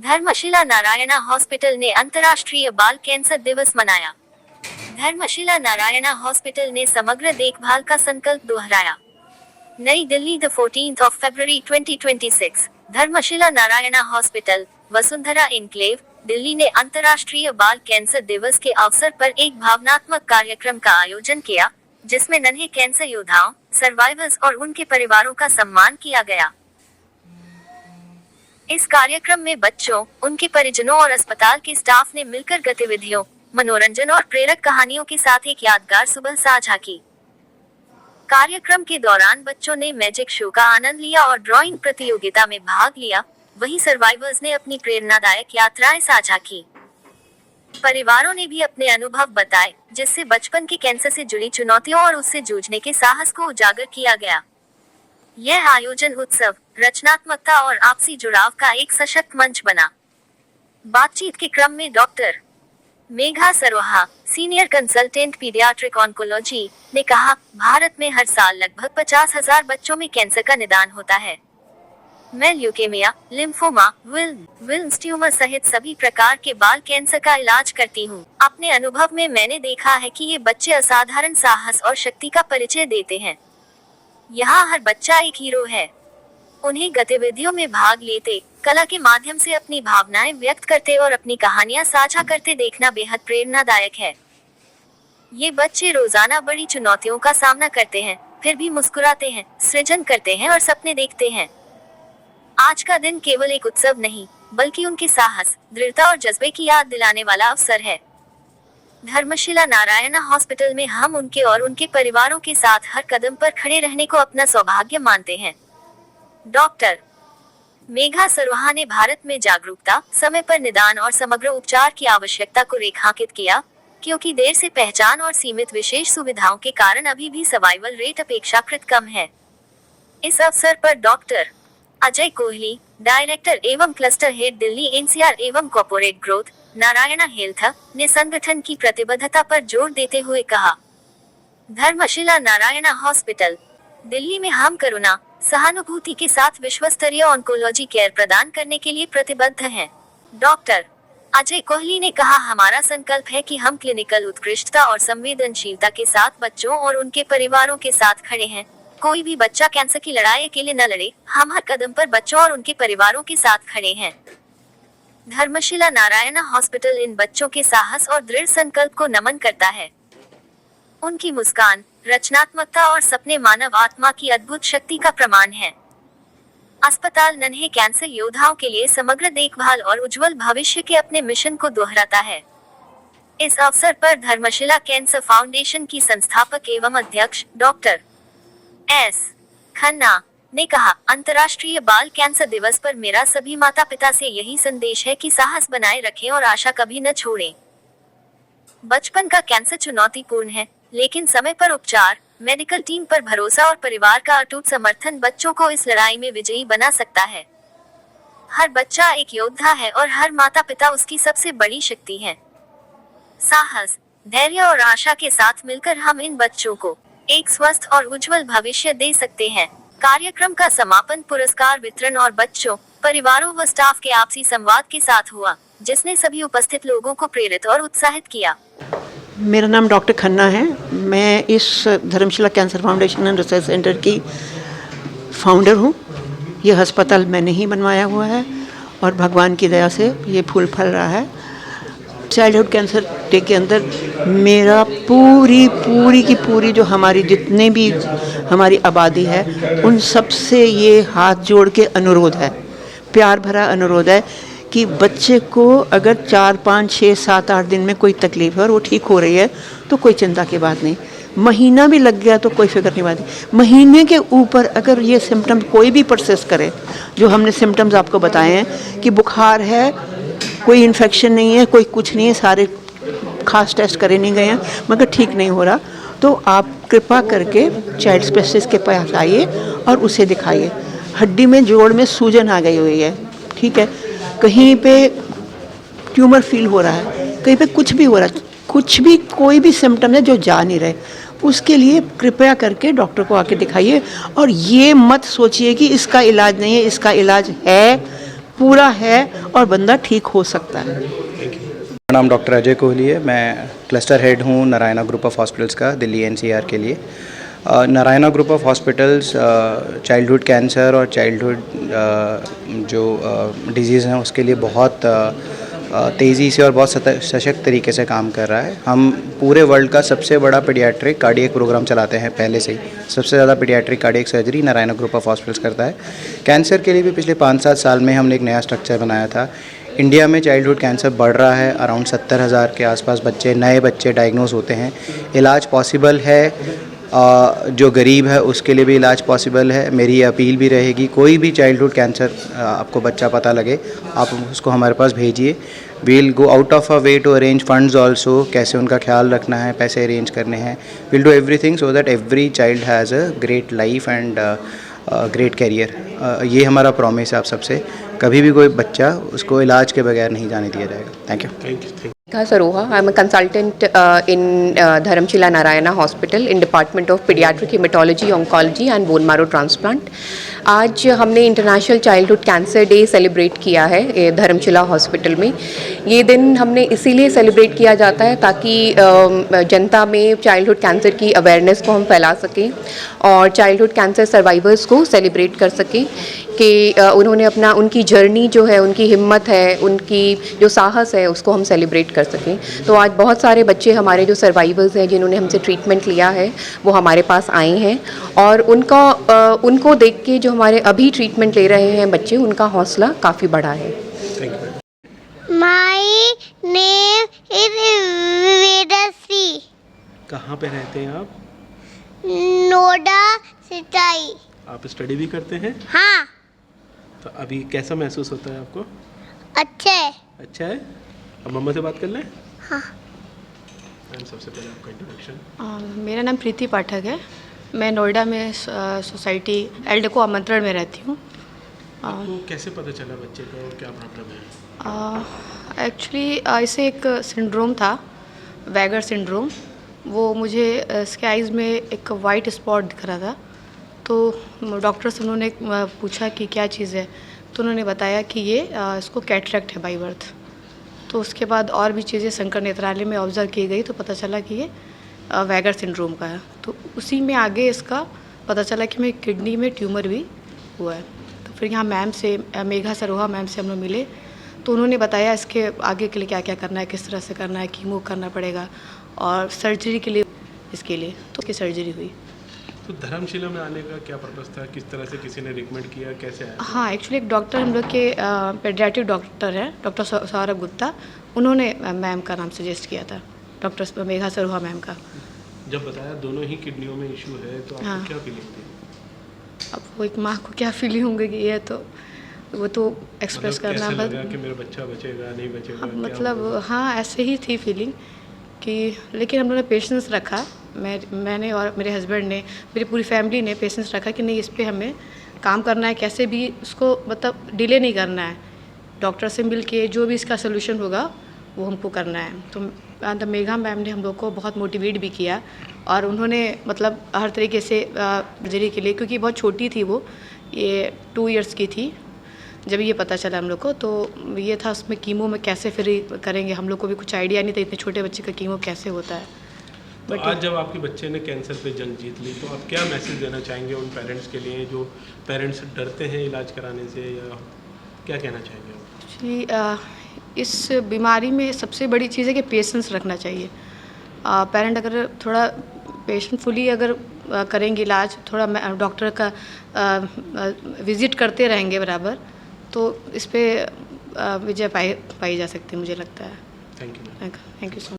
Dharamshila Narayana hospital ने अंतर्राष्ट्रीय बाल कैंसर दिवस मनाया। धर्मशिला नारायणा हॉस्पिटल ने समग्र देखभाल का संकल्प दोहराया। नई दिल्ली, 14 फरवरी 2026। धर्मशिला नारायणा हॉस्पिटल, वसुंधरा इनक्लेव, दिल्ली ने अंतर्राष्ट्रीय बाल कैंसर दिवस के अवसर पर एक भावनात्मक कार्यक्रम का आयोजन किया, जिसमें नन्हे कैंसर योद्धाओं, सर्वाइवर्स और उनके परिवारों का सम्मान किया गया। इस कार्यक्रम में बच्चों, उनके परिजनों और अस्पताल के स्टाफ ने मिलकर गतिविधियों, मनोरंजन और प्रेरक कहानियों के साथ एक यादगार सुबह साझा की। कार्यक्रम के दौरान बच्चों ने मैजिक शो का आनंद लिया और ड्राइंग प्रतियोगिता में भाग लिया, वहीं सर्वाइवर्स ने अपनी प्रेरणादायक यात्राएं साझा की। परिवारों ने भी अपने अनुभव बताए, जिससे बचपन के कैंसर से जुड़ी चुनौतियों और उससे जूझने के साहस को उजागर किया गया। यह आयोजन उत्सव, रचनात्मकता और आपसी जुड़ाव का एक सशक्त मंच बना। बातचीत के क्रम में doctor Megha Saroha, senior consultant paediatric oncology, ने कहा, भारत में हर साल लगभग 50,000 बच्चों में कैंसर का निदान होता है। मैं ल्यूकेमिया, लिम्फोमा, विल्स ट्यूमर सहित सभी प्रकार के बाल कैंसर का इलाज करती हूँ। अपने अनुभव में मैंने देखा है कि ये बच्चे असाधारण साहस और शक्ति का परिचय देते हैं। यहाँ हर बच्चा एक हीरो है। उन्हें गतिविधियों में भाग लेते, कला के माध्यम से अपनी भावनाएं व्यक्त करते और अपनी कहानियां साझा करते देखना बेहद प्रेरणादायक है। ये बच्चे रोजाना बड़ी चुनौतियों का सामना करते हैं, फिर भी मुस्कुराते हैं, सृजन करते हैं और सपने देखते हैं। आज का दिन केवल एक उत्सव नहीं, बल्कि उनके साहस, दृढ़ता और जज्बे की याद दिलाने वाला अवसर है। धर्मशिला नारायणा हॉस्पिटल में हम उनके और उनके परिवारों के साथ हर कदम पर खड़े रहने को अपना सौभाग्य मानते हैं। डॉक्टर मेघा सरोहा ने भारत में जागरूकता, समय पर निदान और समग्र उपचार की आवश्यकता को रेखांकित किया, क्योंकि देर से पहचान और सीमित विशेष सुविधाओं के कारण अभी भी सर्वाइवल रेट अपेक्षाकृत कम है। इस अवसर पर डॉक्टर अजय कोहली, डायरेक्टर एवं क्लस्टर हेड दिल्ली एनसीआर एवं कॉर्पोरेट ग्रोथ, नारायणा हेल्थ, ने संगठन की प्रतिबद्धता पर जोर देते हुए कहा, धर्मशिला नारायणा हॉस्पिटल, दिल्ली में हम करुणा, सहानुभूति के साथ विश्वस्तरीय ऑन्कोलॉजी केयर प्रदान करने के लिए प्रतिबद्ध हैं। डॉक्टर अजय कोहली ने कहा, हमारा संकल्प है कि हम क्लिनिकल उत्कृष्टता और संवेदनशीलता के साथ बच्चों और उनके परिवारों के साथ खड़े हैं। कोई भी बच्चा कैंसर की लड़ाई अकेले न लड़े, हम हर कदम पर बच्चों और उनके परिवारों के साथ खड़े हैं। धर्मशिला नारायणा हॉस्पिटल इन बच्चों के साहस और दृढ़ संकल्प को नमन करता है। उनकी मुस्कान, रचनात्मकता और सपने मानव आत्मा की अद्भुत शक्ति का प्रमाण है। अस्पताल नन्हे कैंसर योद्धाओं के लिए समग्र देखभाल और उज्जवल भविष्य के अपने मिशन को दोहराता है। इस अवसर पर धर्मशिला कैंसर फाउंडेशन की संस्थापक एवं अध्यक्ष डॉक्टर एस खन्ना ने कहा, अंतर्राष्ट्रीय बाल कैंसर दिवस पर मेरा सभी माता पिता से यही संदेश है कि साहस बनाए रखें और आशा कभी न छोड़ें। बचपन का कैंसर चुनौतीपूर्ण है, लेकिन समय पर उपचार, मेडिकल टीम पर भरोसा और परिवार का अटूट समर्थन बच्चों को इस लड़ाई में विजयी बना सकता है। हर बच्चा एक योद्धा है और हर माता पिता उसकी सबसे बड़ी शक्ति है। साहस, धैर्य और आशा के साथ मिलकर हम इन बच्चों को एक स्वस्थ और उज्जवल भविष्य दे सकते हैं। कार्यक्रम का समापन पुरस्कार वितरण और बच्चों, परिवारों व स्टाफ के आपसी संवाद के साथ हुआ, जिसने सभी उपस्थित लोगों को प्रेरित और उत्साहित किया। मेरा नाम डॉक्टर खन्ना है। मैं इस Dharamshila cancer foundation and research centre की फाउंडर हूँ। यह अस्पताल मैंने ही बनवाया हुआ है और भगवान की दया से ये फूल फल रहा है। चाइल्डहुड कैंसर डे के अंदर मेरा पूरी की पूरी जो हमारी जितने भी हमारी आबादी है, उन सब से ये हाथ जोड़ के अनुरोध है, प्यार भरा अनुरोध है कि बच्चे को अगर 4, 5, 6, 7, 8 दिन में कोई तकलीफ है और वो ठीक हो रही है तो कोई चिंता की बात नहीं। महीना भी लग गया तो कोई फिक्र की बात नहीं। महीने के ऊपर अगर ये सिम्टम कोई भी परसिस्ट करे, जो हमने सिम्टम्स आपको बताए हैं कि बुखार है, कोई इन्फेक्शन नहीं है, कोई कुछ नहीं है, सारे खास टेस्ट करे नहीं गए हैं, मगर ठीक नहीं हो रहा, तो आप कृपा करके चाइल्ड स्पेशलिस्ट के पास आइए और उसे दिखाइए। हड्डी में, जोड़ में सूजन आ गई हुई है, ठीक है, कहीं पे ट्यूमर फील हो रहा है, कहीं पे कुछ भी हो रहा है, कुछ भी कोई भी सिम्टम है जो जा नहीं रहे, उसके लिए कृपया करके डॉक्टर को आके दिखाइए। और ये मत सोचिए कि इसका इलाज नहीं है, इसका इलाज है। पूरा है और बंदा ठीक हो सकता है। मेरा नाम डॉक्टर अजय कोहली है। मैं क्लस्टर हेड हूँ नारायणा ग्रुप ऑफ हॉस्पिटल्स का दिल्ली एनसीआर के लिए। Narayana group of hospitals childhood cancer और चाइल्डहुड जो डिजीज़ हैं उसके लिए बहुत तेज़ी से और बहुत सशक्त तरीके से काम कर रहा है। हम पूरे वर्ल्ड का सबसे बड़ा पीडियाट्रिक कार्डियक प्रोग्राम चलाते हैं पहले से ही। सबसे ज़्यादा paediatric cardiac surgery Narayana group of hospitals करता है। कैंसर के लिए भी पिछले 5-7 साल में हमने एक नया स्ट्रक्चर बनाया था। इंडिया में चाइल्डहुड कैंसर बढ़ रहा है। अराउंड 70,000 के आसपास नए बच्चे डायग्नोज होते हैं। इलाज पॉसिबल है, जो गरीब है उसके लिए भी इलाज पॉसिबल है। मेरी ये अपील भी रहेगी, कोई भी चाइल्डहुड कैंसर आपको बच्चा पता लगे आप उसको हमारे पास भेजिए। We'll go out of a way to arrange funds also, कैसे उनका ख्याल रखना है, पैसे अरेंज करने हैं। Will do everything so that every child has a great life and great career. ये हमारा प्रॉमिस है आप सबसे। कभी भी कोई बच्चा उसको इलाज के बगैर नहीं जाने दिया जाएगा। Thank you. Saroha. I'm a consultant in Dharamshila Narayana Hospital in Department of Pediatric Hematology, Oncology and Bone Marrow Transplant. आज हमने international childhood cancer day celebrate किया है धर्मशिला हॉस्पिटल में। ये दिन हमने इसीलिए सेलिब्रेट किया जाता है ताकि जनता में चाइल्डहुड कैंसर की अवेयरनेस को हम फैला सकें और चाइल्डहुड कैंसर सर्वाइवर्स को सेलिब्रेट कर सकें कि उन्होंने अपना उनकी जर्नी जो है, उनकी हिम्मत है, उनकी जो साहस है उसको हम सेलिब्रेट कर सकें। तो आज बहुत सारे बच्चे हमारे जो सर्वाइवर्स हैं जिन्होंने हमसे ट्रीटमेंट लिया है वो हमारे पास आए हैं और उनको देख के जो हमारे अभी ट्रीटमेंट ले रहे हैं बच्चे, उनका हौसला काफ़ी बढ़ा है। My name is Vedashree. कहाँ पे रहते हैं आप? नोएडा सिटाई। आप स्टडी भी करते हैं? हाँ। तो अभी कैसा महसूस होता है आपको? अच्छे। अच्छा है। अब मम्मा से बात कर लें? हाँ। सबसे पहले आपका इंट्रोडक्शन। मेरा नाम प्रीति पाठक है। मैं नोएडा में सोसाइटी एल्डेको आमंत्रण में रहती हूँ। आपको कैसे पता चला बच्चे को क्या प्रॉब्लम है? एक्चुअली इसे एक सिंड्रोम था, वैगर सिंड्रोम। वो मुझे इसके आइज़ में एक वाइट स्पॉट दिख रहा था। तो डॉक्टर से उन्होंने पूछा कि क्या चीज़ है, तो उन्होंने बताया कि ये इसको कैटरेक्ट है बाई बर्थ। तो उसके बाद और भी चीज़ें शंकर नेत्रालय में ऑब्ज़र्व की गई तो पता चला कि ये वैगर सिंड्रोम का है। तो उसी में आगे इसका पता चला कि मेरी किडनी में ट्यूमर भी हुआ है। तो फिर यहाँ मैम से, मेघा सरोहा मैम से हम लोग मिले तो उन्होंने बताया इसके आगे के लिए क्या क्या करना है, किस तरह से करना है, कीमो करना पड़ेगा और सर्जरी के लिए, इसके लिए तो उसकी सर्जरी हुई। तो धर्मशिला में आने का क्या पर्पस था? किस तरह से किसी ने रिकमेंड किया, कैसे आया? हाँ, एक्चुअली एक डॉक्टर हम लोग के पेडियाट्रिक डॉक्टर हैं, डॉक्टर सौरभ गुप्ता, उन्होंने मैम का नाम सजेस्ट किया था, डॉक्टर मेघा सरोहा मैम का। जब बताया दोनों ही किडनियों में इशू है तो आपको हाँ। क्या फीलिंग थी? अब वो एक माँ को क्या फीलिंग होंगी कि ये तो वो तो एक्सप्रेस मतलब करना कैसे लगा कि मेरा बच्चा बचेगा नहीं बचेगा? हाँ, क्या मतलब होगा? हाँ ऐसे ही थी फीलिंग कि, लेकिन हम लोगों ने पेशेंस रखा। मैंने और मेरे हस्बैंड ने, मेरी पूरी फैमिली ने पेशेंस रखा कि नहीं, इस पर हमें काम करना है, कैसे भी उसको मतलब डिले नहीं करना है। डॉक्टर से मिल के जो भी इसका सोल्यूशन होगा वो हमको करना है। तो मेघा मैम ने हम लोग को बहुत मोटिवेट भी किया और उन्होंने मतलब हर तरीके से सर्जरी के लिए, क्योंकि बहुत छोटी थी वो, ये 2 इयर्स की थी जब ये पता चला हम लोग को। तो ये था उसमें कीमो में कैसे फिर करेंगे, हम लोग को भी कुछ आइडिया नहीं था इतने छोटे बच्चे का कीमो कैसे होता है। तो आज जब आपके बच्चे ने कैंसर पे जंग जीत ली तो आप क्या मैसेज देना चाहेंगे उन पेरेंट्स के लिए जो पेरेंट्स डरते हैं इलाज कराने से, या क्या कहना चाहेंगे आप? एक्चुअली इस बीमारी में सबसे बड़ी चीज़ है कि पेशेंस रखना चाहिए। पेरेंट अगर थोड़ा पेशेंटफुली अगर करेंगे इलाज, थोड़ा डॉक्टर का विज़िट करते रहेंगे बराबर, तो इस पे विजय पाई जा सकती है, मुझे लगता है। Thank you. Thank you so much.